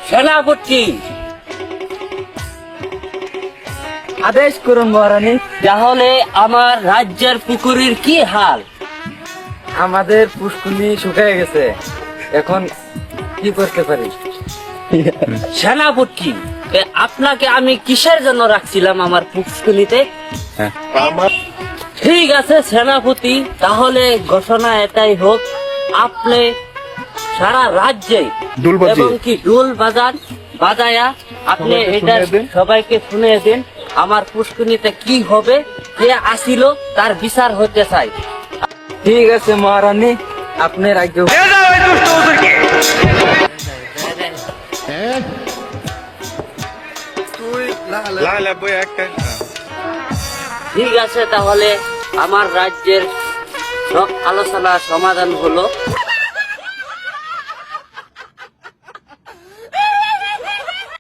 সেনাপতি, আদেশ করুন মহারানী। তাহলে আমার রাজ্যের পুকুরের কি হাল? আমাদের পুষ্কুনি শুকিয়ে গেছে, এখন কি করতে পারি? সেনাপতি, আপনাকে আমি কিসের জন্য রাখছিলাম আমার পুষ্কুনিতে? ঠিক আছে সেনাপতি, তাহলে ঘোষণা এটাই হোক, আপনি সারা রাজ্যে ডোল বাজিয়ে। এবং কি ডোল বাজায়া আপনি এটা সবাইকে শুনিয়ে দিন আমার পুষ্কুনিতে কি হবে, কে আসিল তার বিচার হতে চাই। ঠিক আছে মহারানী, আপনি রাজ্য। ঠিক আছে, তাহলে আমার রাজ্যের সব আলোচনা সমাধান হলো।